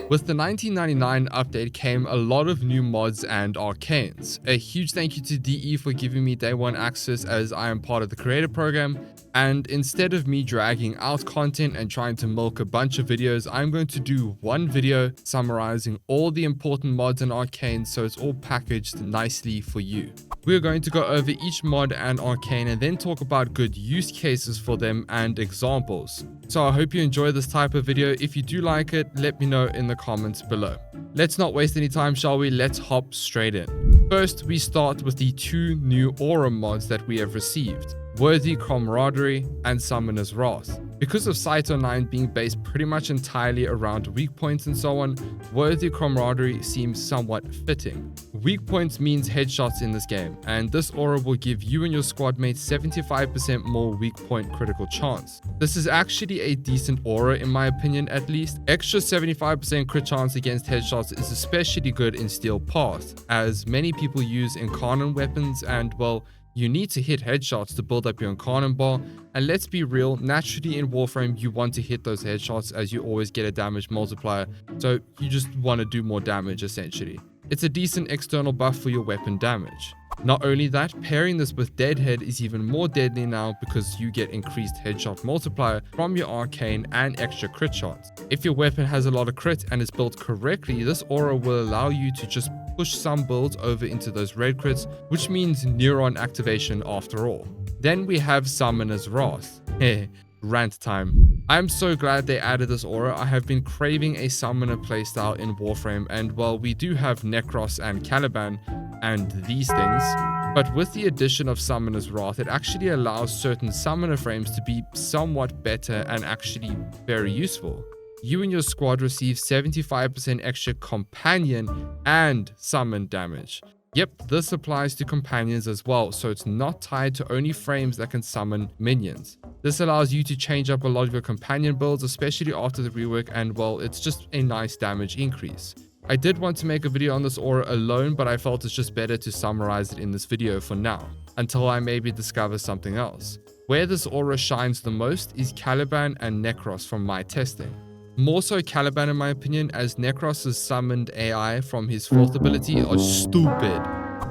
With the 1999 update came a lot of new mods and arcanes. A huge thank you to DE for giving me day one access, as I am part of the creator program, and instead of me dragging out content and trying to milk a bunch of videos, I'm going to do one video summarizing all the important mods and arcanes, so it's all packaged nicely for you. We're going to go over each mod and arcane and then talk about good use cases for them and examples. So I hope you enjoy this type of video. If you do like it, let me know in the comments below. Let's not waste any time, shall we? Let's hop straight in. First, we start with the two new aura mods that we have received: Worthy Comradery and Summoner's Wrath. Because of Saito 9 being based pretty much entirely around weak points and so on, Worthy Comradery seems somewhat fitting. Weak points means headshots in this game, and this aura will give you and your squad mates 75% more weak point critical chance. This is actually a decent aura in my opinion at least. Extra 75% crit chance against headshots is especially good in Steel Path, as many people use Incarnate weapons and, well, you need to hit headshots to build up your Incarnate bar, and let's be real, naturally in Warframe you want to hit those headshots as you always get a damage multiplier, so you just want to do more damage essentially. It's a decent external buff for your weapon damage. Not only that, pairing this with Deadhead is even more deadly now because you get increased headshot multiplier from your arcane and extra crit shots. If your weapon has a lot of crit and is built correctly, this aura will allow you to just push some builds over into those red crits, which means neuron activation after all. Then we have Summoner's Wrath. Rant time. I'm so glad they added this aura. I have been craving a summoner playstyle in Warframe, and while we do have Necros and Caliban and these things, but with the addition of Summoner's Wrath, it actually allows certain summoner frames to be somewhat better and actually very useful. You and your squad receive 75% extra companion and summon damage. Yep, this applies to companions as well, so it's not tied to only frames that can summon minions. This allows you to change up a lot of your companion builds, especially after the rework, and well, it's just a nice damage increase. I did want to make a video on this aura alone, but I felt it's just better to summarize it in this video for now, until I maybe discover something else. Where this aura shines the most is Caliban and Necros from my testing. More so Caliban in my opinion, as Necros' summoned AI from his 4th ability are stupid.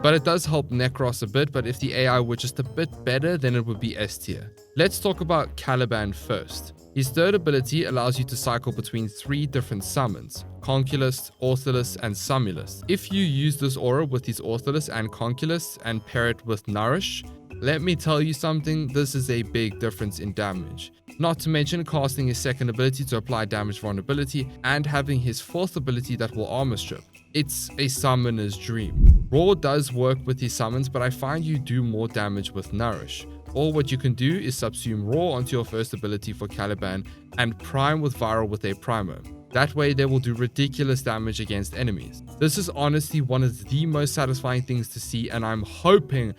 But it does help Necros a bit, but if the AI were just a bit better, then it would be S tier. Let's talk about Caliban first. His 3rd ability allows you to cycle between 3 different summons: Conculus, Ortholis, and Sumulus. If you use this aura with his Ortholis and Conculus and pair it with Nourish, let me tell you something, this is a big difference in damage. Not to mention casting his 2nd ability to apply damage vulnerability and having his 4th ability that will armor strip. It's a summoner's dream. Raw does work with his summons, but I find you do more damage with Nourish. Or what you can do is subsume Raw onto your 1st ability for Caliban and prime with Viral with a primer. That way they will do ridiculous damage against enemies. This is honestly one of the most satisfying things to see, and I am hoping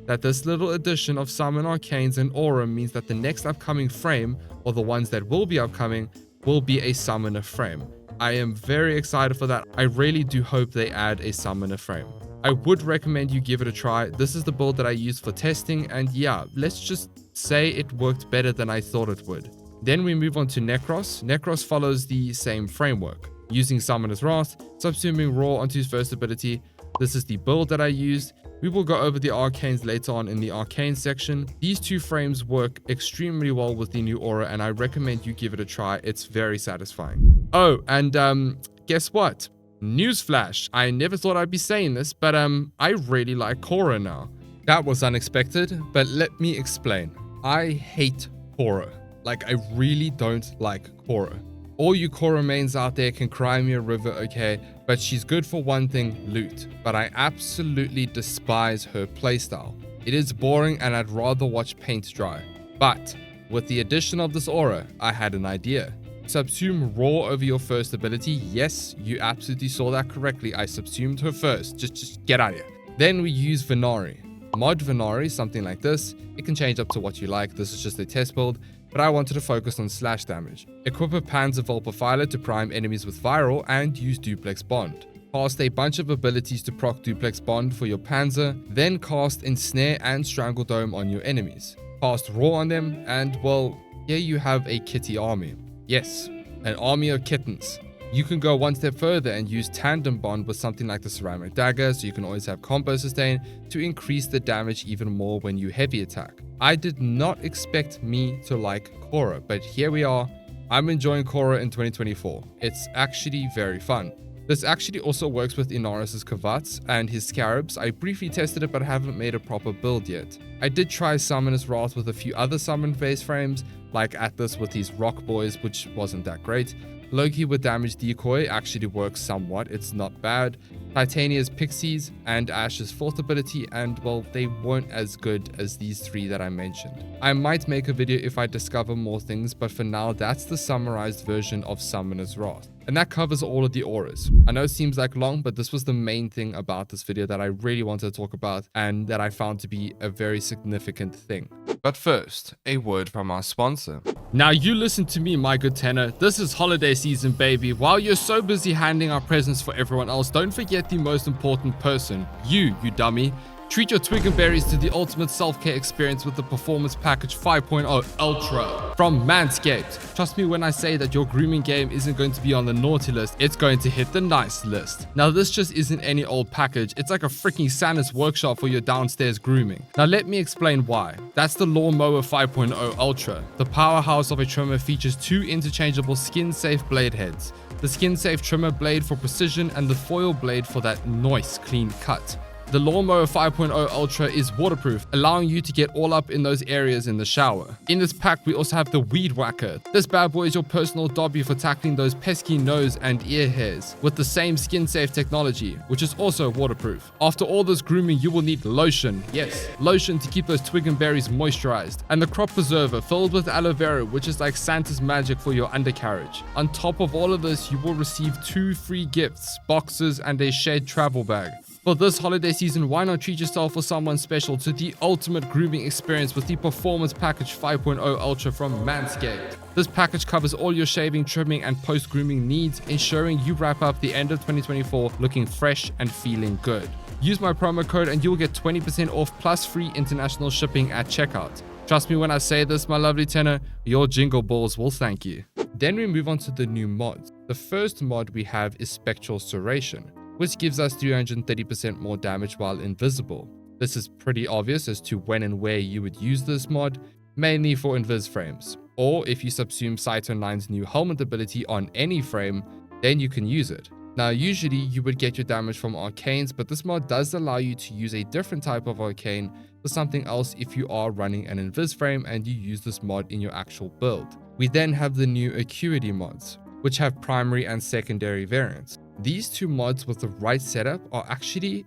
that this little addition of Summon Arcanes and Aura means that the next upcoming frame, or the ones that will be upcoming, will be a Summoner frame. I am very excited for that. I really do hope they add a Summoner frame. I would recommend you give it a try. This is the build that I used for testing, and yeah, let's just say it worked better than I thought it would. Then we move on to Necros. Necros follows the same framework, using Summoner's Wrath, subsuming Raw onto his 1st ability. This is the build that I used. We will go over the Arcanes later on in the Arcane section. These 2 frames work extremely well with the new aura, and I recommend you give it a try. It's very satisfying. Oh, and guess what? Newsflash, I never thought I'd be saying this, but I really like Korra now. That was unexpected, but let me explain. I hate Korra. Like, I really don't like Korra. All you Korra mains out there can cry me a river, okay, but she's good for one thing, loot. But I absolutely despise her playstyle. It is boring and I'd rather watch paint dry. But with the addition of this aura, I had an idea. Subsume Raw over your 1st ability. Yes, you absolutely saw that correctly. I subsumed her first. Just get out of here. Then we use Venari. Mod Venari, something like this. It can change up to what you like. This is just a test build, but I wanted to focus on slash damage. Equip a Panzer Vulpaphiler to prime enemies with Viral and use Duplex Bond. Cast a bunch of abilities to proc Duplex Bond for your Panzer, then cast Ensnare and Strangle Dome on your enemies. Cast Raw on them, and well, here you have a kitty army. Yes, an army of kittens. You can go one step further and use tandem bond with something like the ceramic dagger, so you can always have combo sustain to increase the damage even more when you heavy attack. I did not expect me to like Korra, but here we are. I'm enjoying Korra in 2024. It's actually very fun. This actually also works with Inaris' Kavats and his Scarabs. I briefly tested it but haven't made a proper build yet. I did try Summoner's Wrath with a few other summon base frames, like Atlas with these rock boys, which wasn't that great. Loki with damage decoy actually works somewhat, it's not bad. Titania's Pixies and Ash's 4th ability, and well, they weren't as good as these 3 that I mentioned. I might make a video if I discover more things, but for now that's the summarized version of Summoner's Wrath. And that covers all of the auras. I know it seems like long, but this was the main thing about this video that I really wanted to talk about and that I found to be a very significant thing. But first, a word from our sponsor. Now you listen to me, my good tenor. This is holiday season, baby. While you're so busy handing out presents for everyone else, don't forget the most important person, you dummy. Treat your twig and berries to the ultimate self-care experience with the Performance Package 5.0 Ultra from Manscaped. Trust me when I say that your grooming game isn't going to be on the naughty list, it's going to hit the nice list. Now this just isn't any old package, it's like a freaking Santa's workshop for your downstairs grooming. Now let me explain why. That's the Lawnmower 5.0 Ultra. The powerhouse of a trimmer features 2 interchangeable skin-safe blade heads. The skin-safe trimmer blade for precision and the foil blade for that nice clean cut. The Lawnmower 5.0 Ultra is waterproof, allowing you to get all up in those areas in the shower. In this pack, we also have the Weed Whacker. This bad boy is your personal Dobby for tackling those pesky nose and ear hairs with the same skin-safe technology, which is also waterproof. After all this grooming, you will need lotion. Yes, lotion to keep those twig and berries moisturized. And the Crop Preserver filled with aloe vera, which is like Santa's magic for your undercarriage. On top of all of this, you will receive 2 free gifts, boxes, and a shed travel bag. For this holiday season, why not treat yourself or someone special to the ultimate grooming experience with the Performance Package 5.0 Ultra from Manscaped. This package covers all your shaving, trimming, and post-grooming needs, ensuring you wrap up the end of 2024 looking fresh and feeling good. Use my promo code and you'll get 20% off plus free international shipping at checkout. Trust me when I say this, my lovely tenor, your jingle balls will thank you. Then we move on to the new mods. The first mod we have is Spectral Serration, which gives us 330% more damage while invisible. This is pretty obvious as to when and where you would use this mod, mainly for invis frames. Or if you subsume Saito 9's new helmet ability on any frame, then you can use it. Now usually you would get your damage from Arcanes, but this mod does allow you to use a different type of Arcane for something else if you are running an invis frame and you use this mod in your actual build. We then have the new Acuity Mods, which have primary and secondary variants. These 2 mods with the right setup are actually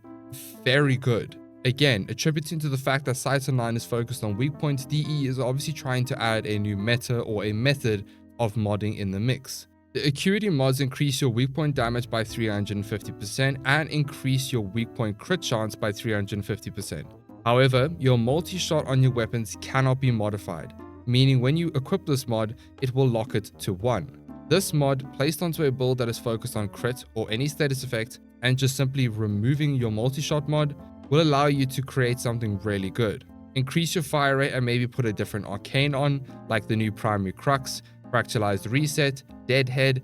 very good. Again, attributing to the fact that Saito 9 is focused on weak points, DE is obviously trying to add a new meta or a method of modding in the mix. The Acuity mods increase your weak point damage by 350% and increase your weak point crit chance by 350%. However, your multi-shot on your weapons cannot be modified, meaning when you equip this mod, it will lock it to 1. This mod, placed onto a build that is focused on crit or any status effect, and just simply removing your multi-shot mod, will allow you to create something really good. Increase your fire rate and maybe put a different arcane on, like the new primary Crux, fractalized reset, deadhead,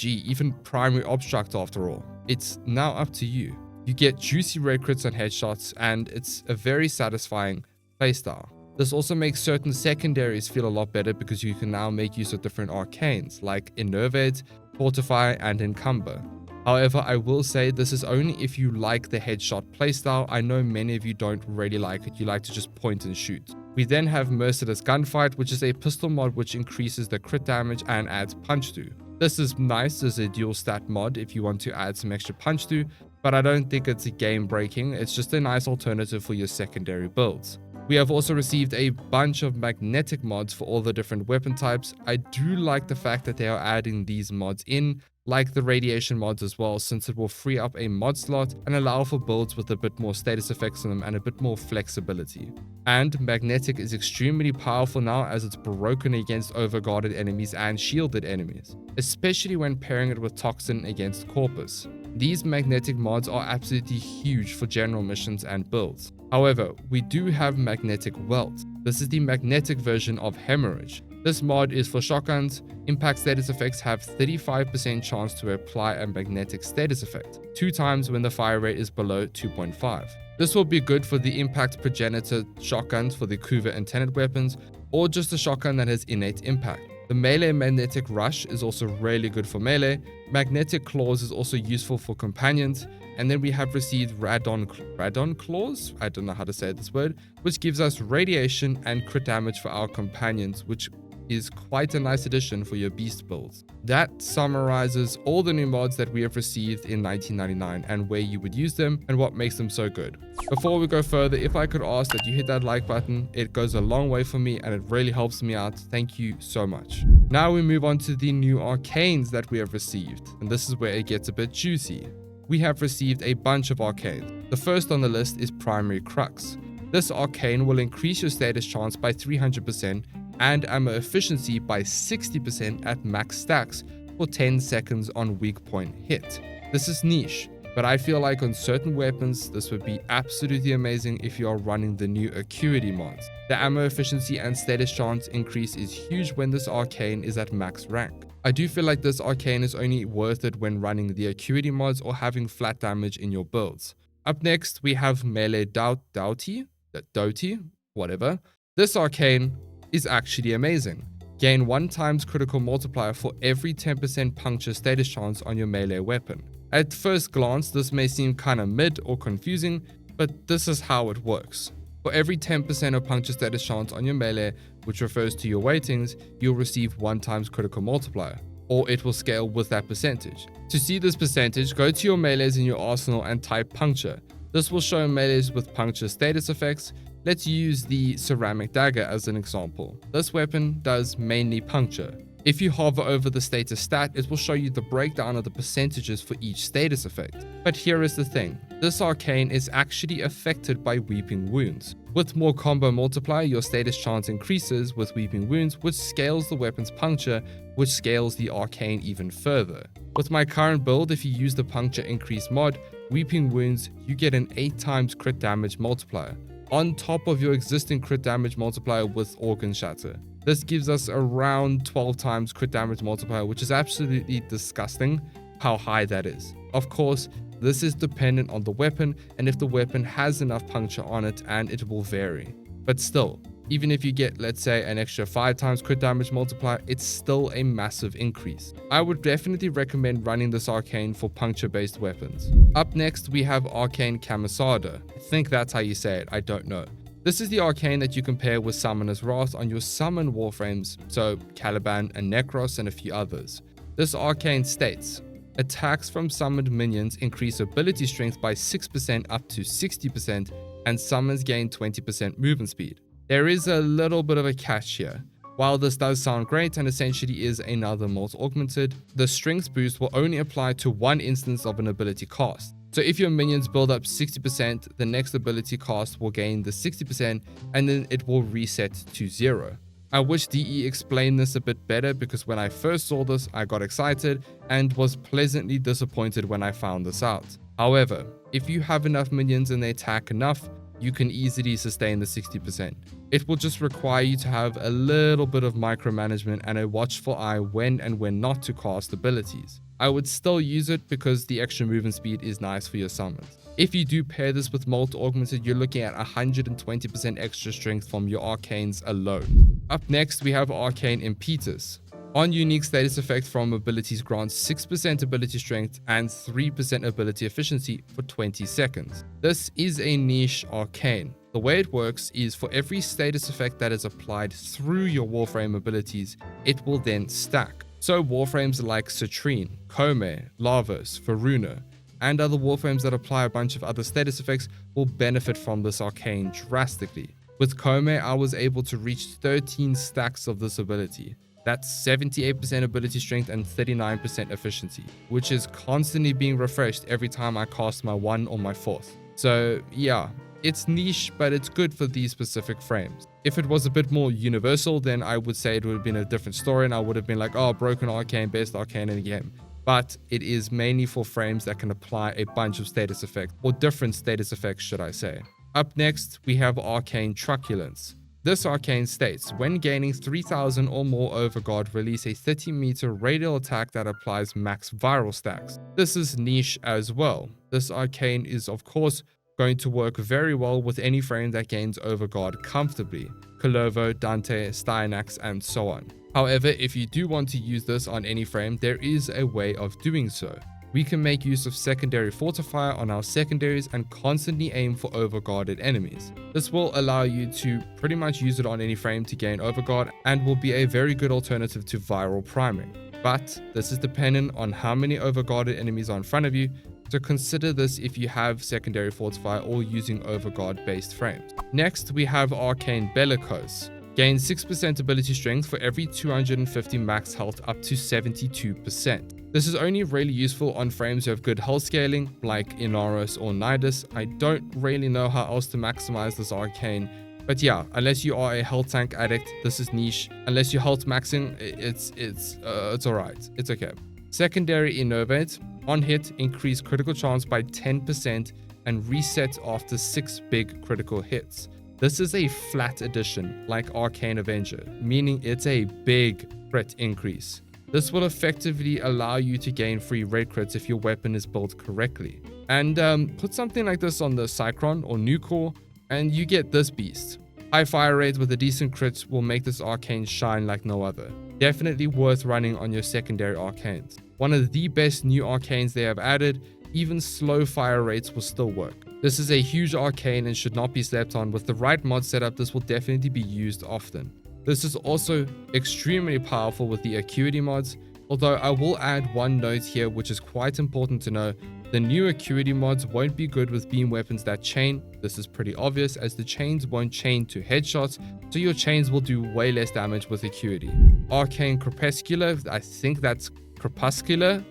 even primary obstruct after all. It's now up to you. You get juicy red crits and headshots, and it's a very satisfying playstyle. This also makes certain secondaries feel a lot better because you can now make use of different arcanes like Enervate, Fortify, and Encumber. However, I will say this is only if you like the headshot playstyle. I know many of you don't really like it, you like to just point and shoot. We then have Merciless Gunfight, which is a pistol mod which increases the crit damage and adds punch through. This is nice as a dual stat mod if you want to add some extra punch through, but I don't think it's a game breaking, it's just a nice alternative for your secondary builds. We have also received a bunch of magnetic mods for all the different weapon types. I do like the fact that they are adding these mods in, like the radiation mods as well, since it will free up a mod slot and allow for builds with a bit more status effects on them and a bit more flexibility. And magnetic is extremely powerful now as it's broken against overguarded enemies and shielded enemies, especially when pairing it with Toxin against Corpus. These magnetic mods are absolutely huge for general missions and builds. However, we do have magnetic welt. This is the magnetic version of Hemorrhage. This mod is for shotguns. Impact status effects have 35% chance to apply a magnetic status effect, 2 times when the fire rate is below 2.5. This will be good for the impact progenitor shotguns for the Kuva and Tenet weapons, or just a shotgun that has innate impact. The melee magnetic rush is also really good for melee. Magnetic claws is also useful for companions. And then we have received radon claws, I don't know how to say this word, which gives us radiation and crit damage for our companions, which is quite a nice addition for your beast builds. That summarizes all the new mods that we have received in 1999 and where you would use them and what makes them so good. Before we go further, if I could ask that you hit that like button, it goes a long way for me and it really helps me out. Thank you so much. Now we move on to the new arcanes that we have received, and this is where it gets a bit juicy. We have received a bunch of arcanes. The first on the list is Primary Crux. This arcane will increase your status chance by 300% and ammo efficiency by 60% at max stacks for 10 seconds on weak point hit. This is niche, but I feel like on certain weapons this would be absolutely amazing if you are running the new Acuity Mods. The ammo efficiency and status chance increase is huge when this arcane is at max rank. I do feel like this arcane is only worth it when running the Acuity Mods or having flat damage in your builds. Up next we have Melee Doughty, whatever. This arcane is actually amazing. Gain 1 times critical multiplier for every 10% puncture status chance on your melee weapon. At first glance this may seem kinda mid or confusing, but this is how it works. For every 10% of puncture status chance on your melee, which refers to your weightings, you'll receive 1 times critical multiplier, or it will scale with that percentage. To see this percentage, go to your melees in your arsenal and type puncture. This will show melees with puncture status effects. Let's use the ceramic dagger as an example. This weapon does mainly puncture. If you hover over the status stat, it will show you the breakdown of the percentages for each status effect. But here is the thing, this arcane is actually affected by Weeping Wounds. With more combo multiplier, your status chance increases with Weeping Wounds, which scales the weapon's puncture, which scales the arcane even further. With my current build, if you use the puncture increase mod, Weeping Wounds, you get an 8 times crit damage multiplier, on top of your existing crit damage multiplier with Organ Shatter. This gives us around 12 times crit damage multiplier, which is absolutely disgusting how high that is. Of course, this is dependent on the weapon and if the weapon has enough puncture on it, and it will vary. But still, even if you get, let's say, an extra 5 times crit damage multiplier, it's still a massive increase. I would definitely recommend running this arcane for puncture based weapons. Up next we have Arcane Camisado. I think that's how you say it, I don't know. This is the arcane that you can pair with Summoner's Wrath on your summon warframes, so Caliban and Necros and a few others. This arcane states, attacks from summoned minions increase ability strength by 6% up to 60%, and summons gain 20% movement speed. There is a little bit of a catch here. While this does sound great and essentially is another Molt Augmented, the strength boost will only apply to 1 instance of an ability cast. So if your minions build up 60%, the next ability cast will gain the 60% and then it will reset to 0. I wish DE explained this a bit better, because when I first saw this I got excited and was pleasantly disappointed when I found this out. However, if you have enough minions and they attack enough, you can easily sustain the 60%. It will just require you to have a little bit of micromanagement and a watchful eye when and when not to cast abilities. I would still use it because the extra movement speed is nice for your summons. If you do pair this with Molt Augmented, you're looking at 120% extra strength from your arcanes alone. Up next we have Arcane Impetus. On unique status effect from abilities grants 6% ability strength and 3% ability efficiency for 20 seconds. This is a niche arcane. The way it works is for every status effect that is applied through your Warframe abilities, it will then stack. So Warframes like Citrine, Kome, Lavos, Varuna, and other Warframes that apply a bunch of other status effects will benefit from this arcane drastically. With Kome, I was able to reach 13 stacks of this ability. That's 78% ability strength and 39% efficiency, which is constantly being refreshed every time I cast my 1 or my 4th. So yeah, it's niche, but it's good for these specific frames. If it was a bit more universal, then I would say it would have been a different story and I would have been like, oh, broken arcane, best arcane in the game. But it is mainly for frames that can apply a bunch of status effects, or different status effects should I say. Up next, we have Arcane Truculus. This arcane states, when gaining 3000 or more Overguard, release a 30-meter radial attack that applies max viral stacks. This is niche as well. This arcane is of course going to work very well with any frame that gains Overguard comfortably. Colovo, Dante, Styanax, and so on. However, if you do want to use this on any frame, there is a way of doing so. We can make use of secondary fortifier on our secondaries and constantly aim for overguarded enemies. This will allow you to pretty much use it on any frame to gain overguard and will be a very good alternative to viral priming. But this is dependent on how many overguarded enemies are in front of you, so consider this if you have secondary fortifier or using overguard based frames. Next we have Arcane Bellicose. Gain 6% ability strength for every 250 max health up to 72%. This is only really useful on frames who have good health scaling, like Inaros or Nidus. I don't really know how else to maximize this arcane, but yeah, unless you are a health tank addict, this is niche. Unless you're health maxing, it's alright, it's okay. Secondary Enervate, on hit, increase critical chance by 10% and resets after 6 big critical hits. This is a flat addition, like Arcane Avenger, meaning it's a big crit increase. This will effectively allow you to gain free red crits if your weapon is built correctly. And put something like this on the Cycron or Nucor, and you get this beast. High fire rate with a decent crit will make this arcane shine like no other. Definitely worth running on your secondary arcanes. One of the best new arcanes they have added, even slow fire rates will still work. This is a huge arcane and should not be slept on. With the right mod setup, this will definitely be used often. This is also extremely powerful with the Acuity Mods, although I will add one note here which is quite important to know. The new Acuity Mods won't be good with beam weapons that chain. This is pretty obvious as the chains won't chain to headshots, so your chains will do way less damage with Acuity. Arcane Crepescular, I think that's Crepescular.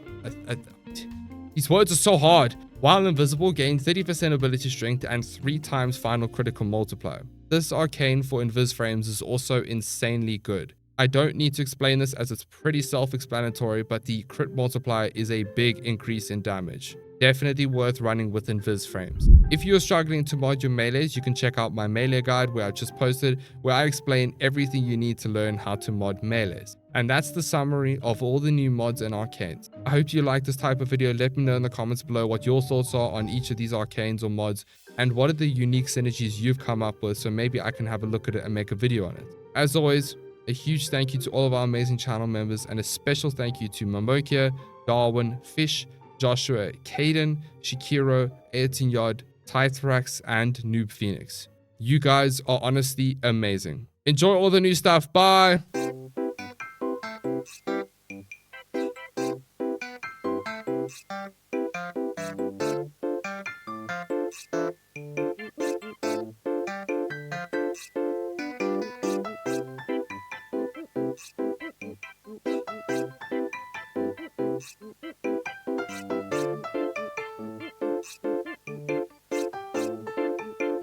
These words are so hard. While invisible, gain 30% ability strength and 3 times final critical multiplier. This arcane for invis frames is also insanely good. I don't need to explain this as it's pretty self-explanatory, but the crit multiplier is a big increase in damage. Definitely worth running with invis frames. If you're struggling to mod your melees, you can check out my melee guide where I just posted, where I explain everything you need to learn how to mod melees. And that's the summary of all the new mods and arcanes. I hope you like this type of video. Let me know in the comments below what your thoughts are on each of these arcanes or mods, and what are the unique synergies you've come up with, so maybe I can have a look at it and make a video on it. As always, a huge thank you to all of our amazing channel members, and a special thank you to Mamokia, Darwin, Fish, Joshua, Caden, Shikiro, Ayrton Yod, Tythrax, and Noob Phoenix. You guys are honestly amazing. Enjoy all the new stuff. Bye!